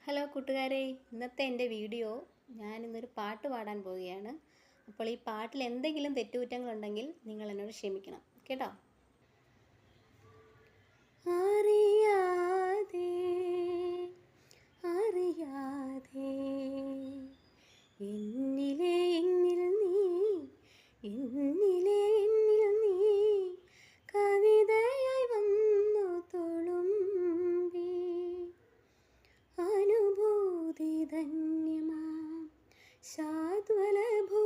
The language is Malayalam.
ഹലോ കൂട്ടുകാരെ, ഇന്നത്തെ എൻ്റെ വീഡിയോ ഞാനിന്നൊരു പാട്ട് പാടാൻ പോവുകയാണ്. അപ്പോൾ ഈ പാട്ടിൽ എന്തെങ്കിലും തെറ്റുകുറ്റങ്ങളുണ്ടെങ്കിൽ നിങ്ങൾ എന്നോട് ക്ഷമിക്കണം കേട്ടോ. അറിയാതെ അറിയാതെ എന്നിൽ നീ കവിതയായി വന്നു തുളുമ്പി അനുഭൂതി ധന്യമാം ശാദ്വലഭൂ